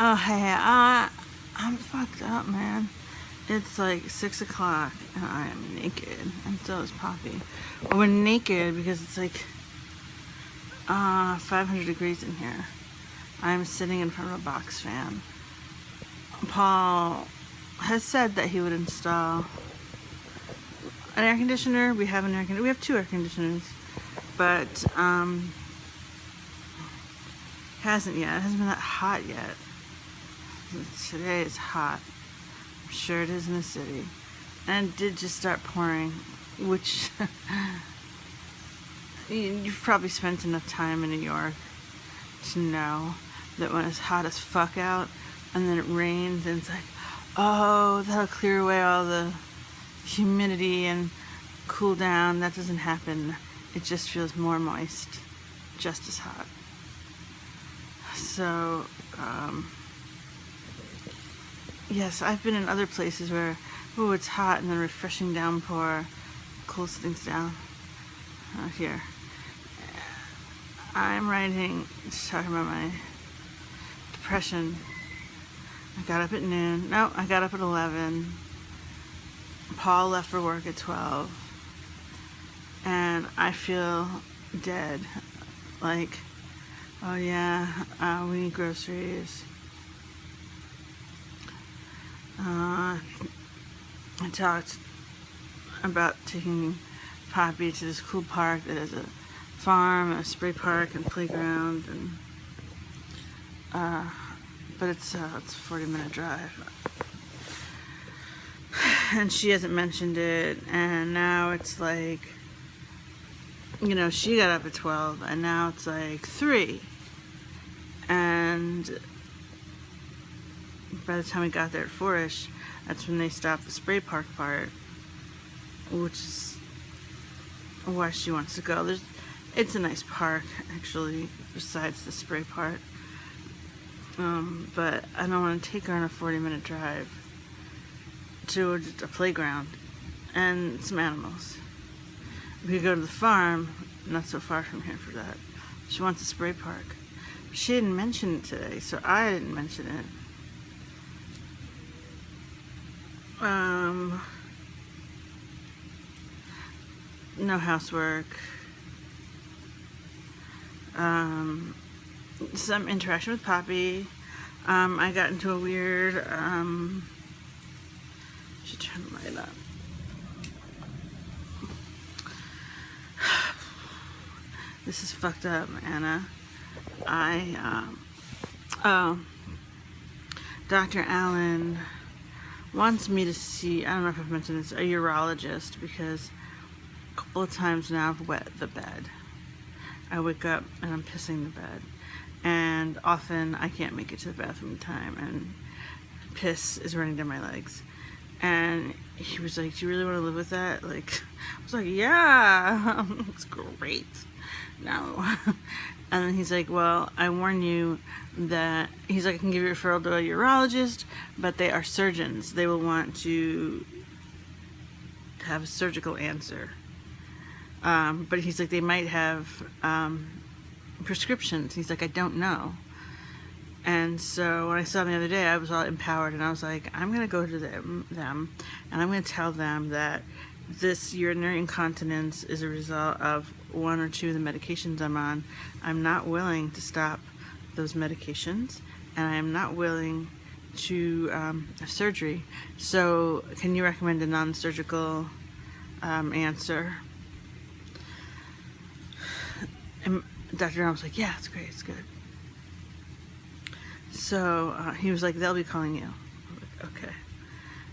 Oh, hey, I'm fucked up, man. It's like 6 o'clock and I am naked, and so is Poppy. Well, we're naked because it's like 500 degrees in here. I'm sitting in front of a box fan. Paul has said that he would install an air conditioner. We have an air conditioner. We have 2 air conditioners, but hasn't yet. It hasn't been that hot yet. Today is hot. I'm sure it is in the city. And it did just start pouring, which you've probably spent enough time in New York to know that when it's hot as fuck out and then it rains and it's like, oh, that'll clear away all the humidity and cool down. That doesn't happen. It just feels more moist, just as hot. So, yes, I've been in other places where, oh, it's hot and then refreshing downpour cools things down. Here. I'm writing, just talking about my depression. I got up at noon. No, I got up at 11. Paul left for work at 12. And I feel dead. Like, oh yeah, we need groceries. I talked about taking Poppy to this cool park that has a farm, a spray park, and playground, and but it's a 40-minute drive. And she hasn't mentioned it, and now it's like, you know, she got up at 12, and now it's like 3. And by the time we got there at 4-ish, that's when they stopped the spray park part, which is why she wants to go. It's a nice park, actually, besides the spray part. But I don't want to take her on a 40-minute drive to a playground and some animals. We could go to the farm, not so far from here for that. She wants a spray park. She didn't mention it today, so I didn't mention it. No housework. Some interaction with Poppy. I got into a weird, should turn the light up. This is fucked up, Anna. Dr. Allen wants me to see, I don't know if I've mentioned this, a urologist, because a couple of times now I've wet the bed. I wake up and I'm pissing the bed, and often I can't make it to the bathroom in time, and piss is running down my legs. And he was like, do you really want to live with that? Like, I was like, yeah, it's great. No. And then he's like, well, I warn you that, he's like, I can give you a referral to a urologist, but they are surgeons. They will want to have a surgical answer. But he's like, they might have prescriptions. He's like, I don't know. And so when I saw him the other day, I was all empowered, and I was like, I'm going to go to them, and I'm going to tell them that this urinary incontinence is a result of 1 or 2 of the medications I'm on. I'm not willing to stop those medications, and I am not willing to have surgery. So can you recommend a non-surgical answer? And Dr. Allen was like, yeah, it's great, it's good. So he was like, they'll be calling you. I'm like, okay.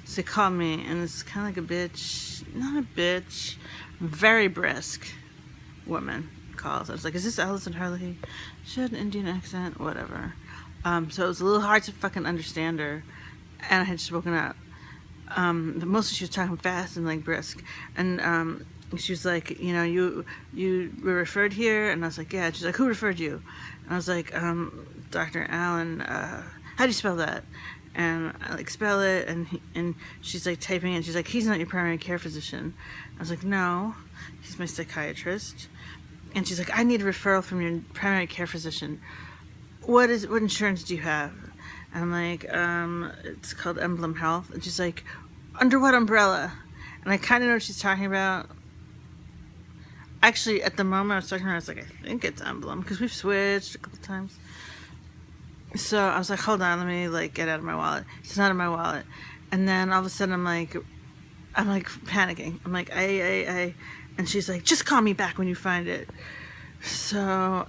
So he called me, and it's kind of like a bitch, not a bitch, very brisk woman calls. I was like, is this Allison Harley? She had an Indian accent, whatever. So it was a little hard to fucking understand her, and I had spoken up. But mostly she was talking fast and like brisk, and she was like, you know, you were referred here, and I was like, yeah. She's like, who referred you? And I was like, Dr. Allen. How do you spell that? And I like spell it, and she's like typing it, and she's like, he's not your primary care physician. I was like, no, he's my psychiatrist. And she's like, I need a referral from your primary care physician. What insurance do you have? And I'm like, it's called Emblem Health. And she's like, under what umbrella? And I kind of know what she's talking about. Actually, at the moment I was talking to her, I was like, I think it's Emblem, because we've switched a couple times. So I was like, hold on, let me like get out of my wallet. It's not in my wallet. And then all of a sudden I'm like panicking. I'm like, I. And she's like, just call me back when you find it. So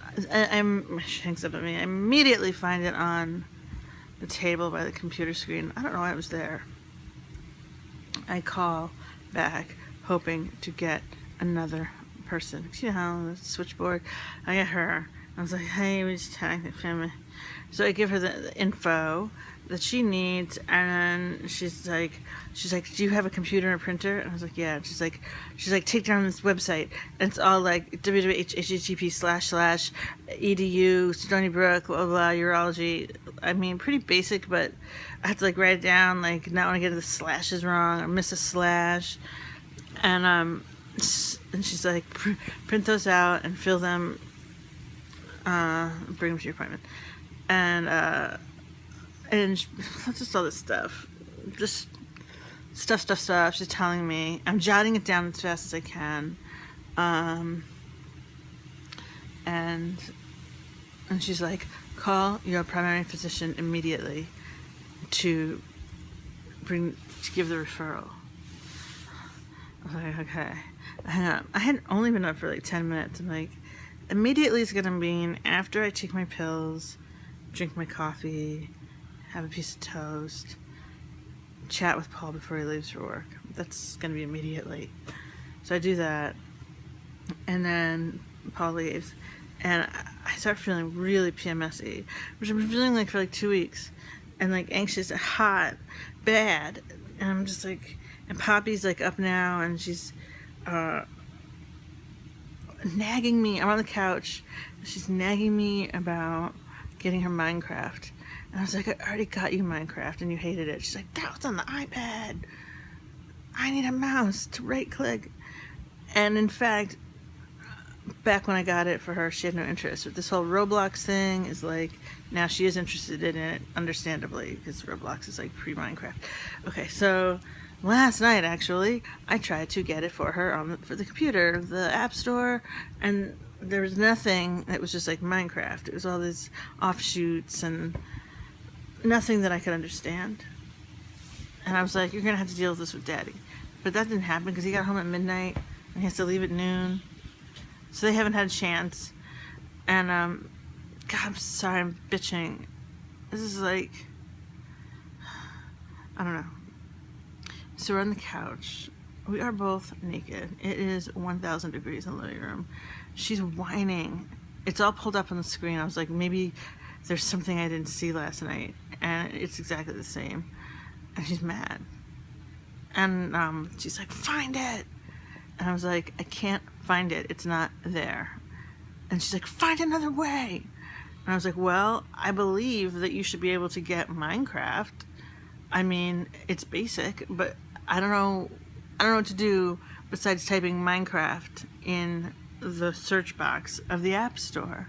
she hangs up at me. I immediately find it on the table by the computer screen. I don't know why it was there. I call back, hoping to get another person. You know how the switchboard, I get her. I was like, hey, we just tagged the family. So I give her the info that she needs, and then she's like, do you have a computer and a printer? And I was like, yeah. And she's like, take down this website, and it's all like www.http://edu Stony Brook blah blah urology. I mean, pretty basic, but I had to like write it down, like not want to get the slashes wrong or miss a slash. And she's like, print those out and fill them, bring them to your appointment. And just all this stuff, just stuff. She's telling me, I'm jotting it down as fast as I can, and she's like, call your primary physician immediately to give the referral. I was like, okay, hang on. I had only been up for like 10 minutes. I'm like, immediately is gonna mean after I take my pills, drink my coffee, have a piece of toast, chat with Paul before he leaves for work. That's gonna be immediately. So I do that, and then Paul leaves, and I start feeling really PMSy, which I've been feeling like for like 2 weeks, and like anxious, hot, bad, and I'm just like, and Poppy's like up now, and she's nagging me. I'm on the couch, and she's nagging me about getting her Minecraft. And I was like, I already got you Minecraft and you hated it. She's like, that was on the iPad. I need a mouse to right click. And in fact, back when I got it for her, she had no interest. But this whole Roblox thing is like, now she is interested in it, understandably, because Roblox is like pre-Minecraft. Okay, so last night actually, I tried to get it for her for the computer, the App Store, and there was nothing. It was just like Minecraft. It was all these offshoots and nothing that I could understand. And I was like, you're gonna have to deal with this with Daddy. But that didn't happen because he got home at midnight and he has to leave at noon, so they haven't had a chance. And God, I'm sorry, I'm bitching. This is like, I don't know. So we're on the couch. We are both naked. It is 1,000 degrees in the living room. She's whining. It's all pulled up on the screen. I was like, maybe there's something I didn't see last night, and it's exactly the same. And she's mad. And she's like, find it. And I was like, I can't find it. It's not there. And she's like, find another way. And I was like, well, I believe that you should be able to get Minecraft. I mean, it's basic, but I don't know what to do besides typing Minecraft in the search box of the App Store.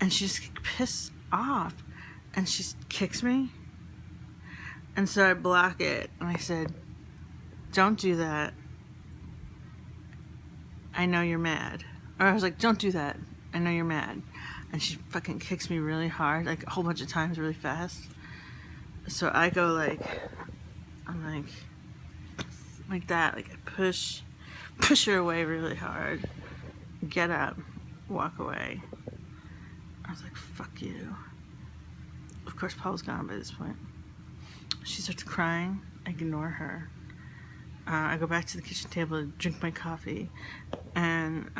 And she just pissed off, and she kicks me. And so I block it, and I said, don't do that. I know you're mad. Or I was like, don't do that. I know you're mad. And she fucking kicks me really hard, like a whole bunch of times really fast. So I go like, I'm like that, like I push her away really hard, get up, walk away. I was like, fuck you. Of course, Paul's gone by this point. She starts crying. I ignore her. I go back to the kitchen table to drink my coffee, and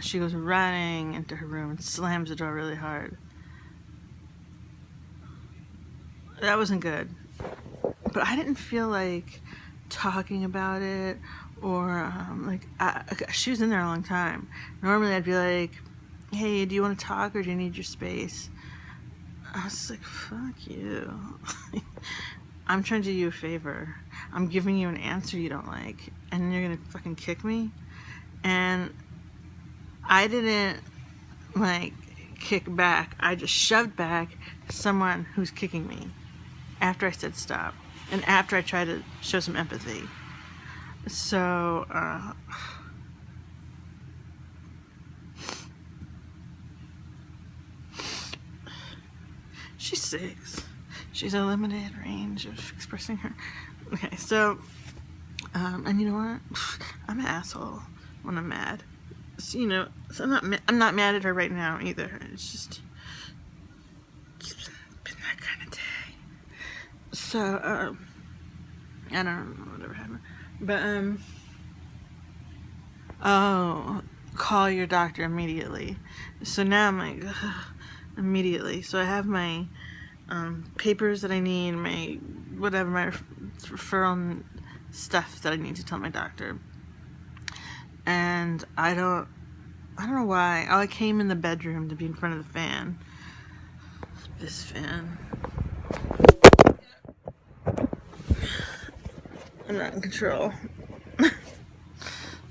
she goes running into her room and slams the door really hard. That wasn't good. But I didn't feel like talking about it, or she was in there a long time. Normally I'd be like, hey, do you want to talk, or do you need your space? I was like, fuck you. I'm trying to do you a favor. I'm giving you an answer you don't like, and you're gonna fucking kick me? And I didn't like kick back. I just shoved back, someone who's kicking me after I said stop and after I try to show some empathy. So, she's 6. She's a limited range of expressing her. Okay, so, and you know what? I'm an asshole when I'm mad. So, you know, so I'm not mad at her right now either. It's just been that kind of day. So, I don't know whatever happened. But, oh, call your doctor immediately. So now I'm like, ugh, immediately. So I have my papers that I need, my whatever, my referral stuff that I need to tell my doctor. And I don't know why. Oh, I came in the bedroom to be in front of the fan. This fan. I'm not in control.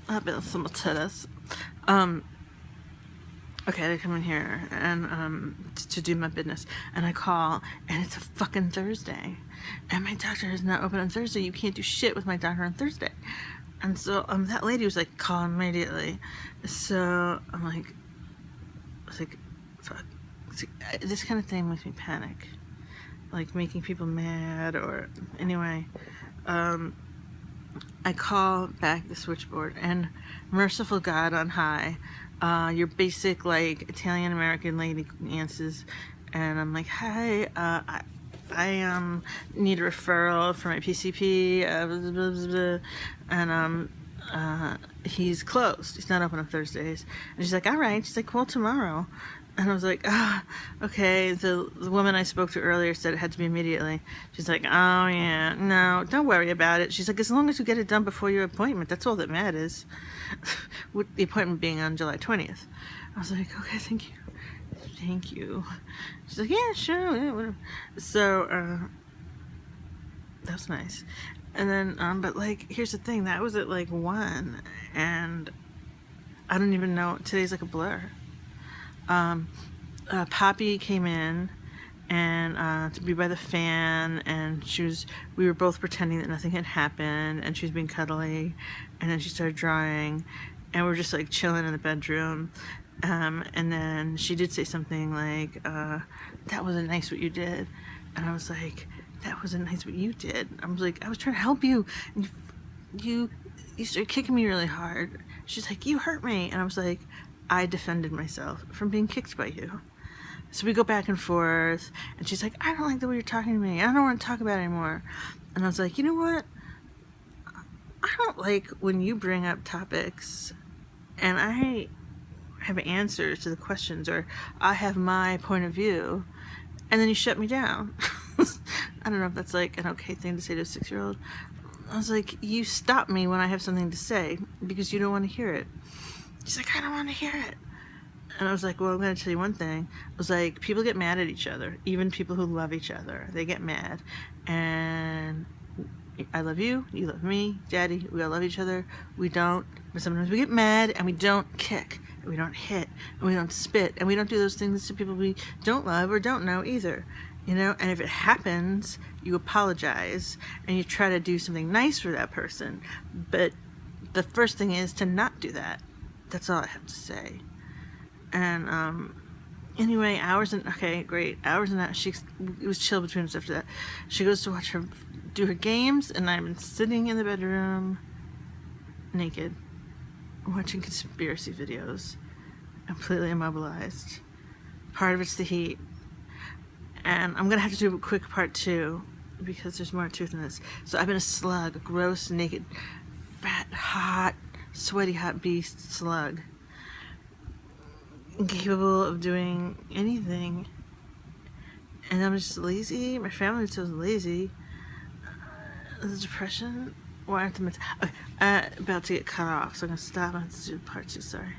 I've been some tennis. Okay, they come in here and to do my business, and I call, and it's a fucking Thursday, and my doctor is not open on Thursday. You can't do shit with my doctor on Thursday. And so that lady was like, call immediately. So I'm like, fuck. This kind of thing makes me panic, like making people mad, or anyway. I call back the switchboard, and merciful God on high, your basic like Italian American lady answers, and I'm like, hi, I need a referral for my PCP, blah, blah, blah, and he's closed. He's not open on Thursdays. And she's like, all right. She's like, well, tomorrow. And I was like, okay. The woman I spoke to earlier said it had to be immediately. She's like, oh yeah, no, don't worry about it. She's like, as long as you get it done before your appointment, that's all that matters. With the appointment being on July 20th. I was like, okay, thank you. She's like, yeah, sure, yeah, whatever. So, that was nice. And then, but like, here's the thing, that was at like 1, and I don't even know, today's like a blur. Poppy came in and to be by the fan, and we were both pretending that nothing had happened, and she was being cuddly, and then she started drawing, and we were just like chilling in the bedroom, and then she did say something like, that wasn't nice what you did, and I was like, that wasn't nice what you did. I was like, I was trying to help you, and you started kicking me really hard. She's like, you hurt me, and I was like, I defended myself from being kicked by you. So we go back and forth, and she's like, I don't like the way you're talking to me. I don't want to talk about it anymore. And I was like, you know what? I don't like when you bring up topics and I have answers to the questions, or I have my point of view, and then you shut me down. I don't know if that's like an okay thing to say to a 6-year-old. I was like, you stop me when I have something to say because you don't want to hear it. She's like, I don't want to hear it. And I was like, well, I'm going to tell you one thing. I was like, people get mad at each other. Even people who love each other, they get mad. And I love you, you love me, Daddy, we all love each other. We don't, but sometimes we get mad and we don't kick, and we don't hit, and we don't spit, and we don't do those things to people we don't love or don't know either. You know, and if it happens, you apologize and you try to do something nice for that person. But the first thing is to not do that. That's all I have to say. And anyway, okay, great. Hours and hours. It was chill between us after that. She goes to do her games, and I've been sitting in the bedroom naked, watching conspiracy videos, completely immobilized. Part of it's the heat. And I'm gonna have to do a quick part 2 because there's more truth in this. So I've been a slug, a gross, naked, fat, hot, sweaty, hot beast slug, incapable of doing anything, and I'm just lazy. My family is so lazy. The depression. Why aren't the about to get cut off? So I'm gonna stop and do part 2. Sorry.